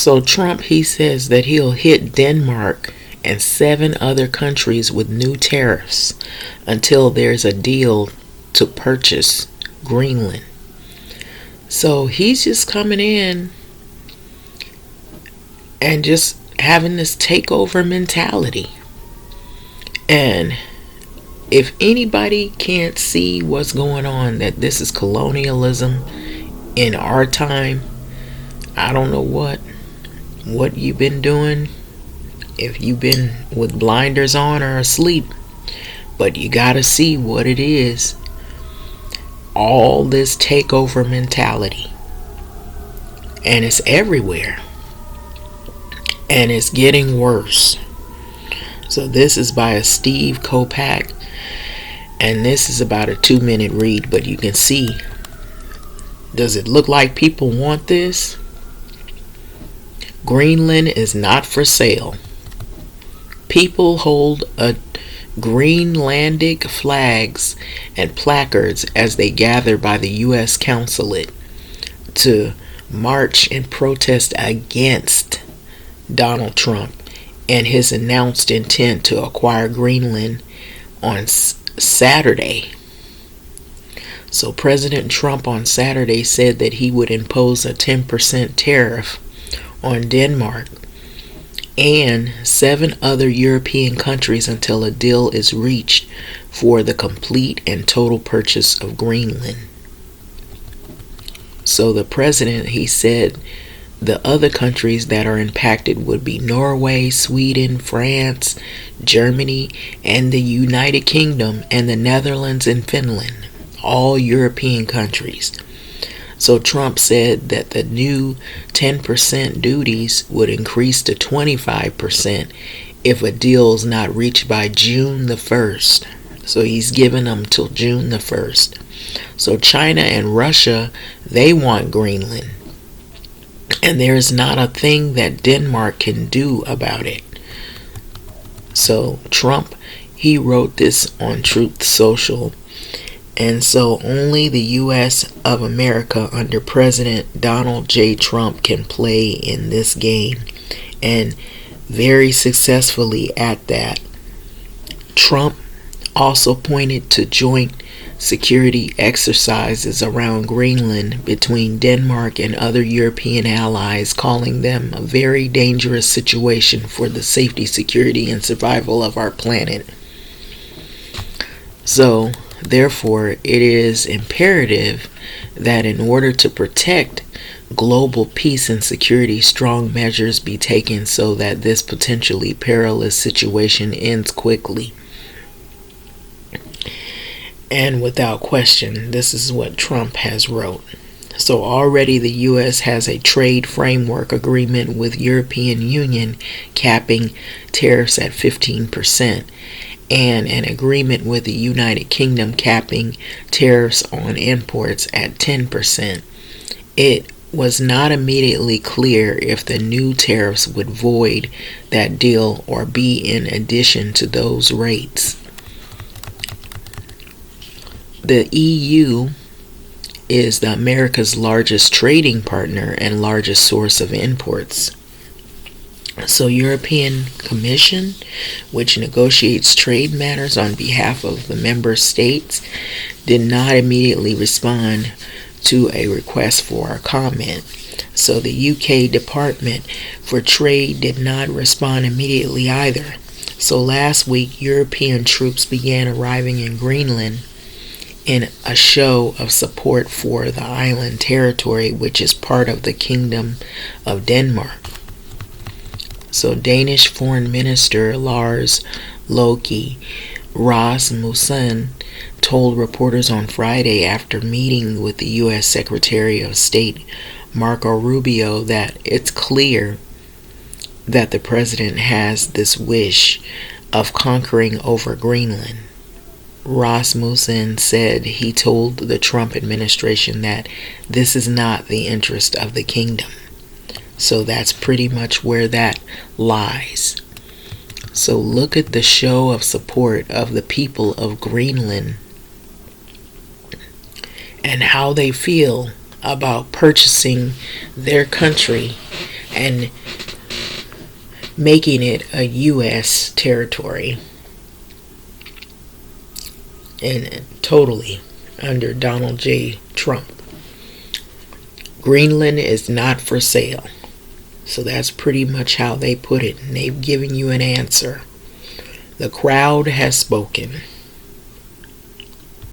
So Trump, he says that he'll hit Denmark and 7 other countries with new tariffs until there's a deal to purchase Greenland. So he's just coming in and just having this takeover mentality. And if anybody can't see what's going on, that this is colonialism in our time, I don't know what you've been doing, if you've been with blinders on or asleep, but you gotta see what it is. All this takeover mentality, and it's everywhere, and it's getting worse. So this is by a Steve Kopak, and this is about a 2-minute read, but you can see, does it look like people want this? Greenland is not for sale. People hold a Greenlandic flags and placards as they gather by the U.S. consulate to march and protest against Donald Trump and his announced intent to acquire Greenland on Saturday. So President Trump on Saturday said that he would impose a 10% tariff on Denmark and 7 other European countries until a deal is reached for the complete and total purchase of Greenland. So the president, he said the other countries that are impacted would be Norway, Sweden, France, Germany, and the United Kingdom, and the Netherlands and Finland, all European countries. So Trump said that the new 10% duties would increase to 25% if a deal is not reached by June the 1st. So he's giving them till June the 1st. So China and Russia, they want Greenland. And there's not a thing that Denmark can do about it. So Trump, he wrote this on Truth Social. And so only the U.S. of America under President Donald J. Trump can play in this game, and very successfully at that. Trump also pointed to joint security exercises around Greenland between Denmark and other European allies, calling them a very dangerous situation for the safety, security, and survival of our planet. So therefore, it is imperative that in order to protect global peace and security, strong measures be taken so that this potentially perilous situation ends quickly. And without question, this is what Trump has wrote. So already the U.S. has a trade framework agreement with European Union capping tariffs at 15%. And an agreement with the United Kingdom capping tariffs on imports at 10%. It was not immediately clear if the new tariffs would void that deal or be in addition to those rates. The EU is America's largest trading partner and largest source of imports. So European Commission, which negotiates trade matters on behalf of the member states, did not immediately respond to a request for a comment. So the UK Department for Trade did not respond immediately either. So last week, European troops began arriving in Greenland in a show of support for the island territory, which is part of the Kingdom of Denmark. So Danish Foreign Minister Lars Løkke Rasmussen told reporters on Friday after meeting with the U.S. Secretary of State Marco Rubio that it's clear that the president has this wish of conquering over Greenland. Rasmussen said he told the Trump administration that this is not the interest of the kingdom. So that's pretty much where that lies. So look at the show of support of the people of Greenland and how they feel about purchasing their country and making it a U.S. territory, and totally under Donald J. Trump. Greenland is not for sale. So that's pretty much how they put it, and they've given you an answer. The crowd has spoken.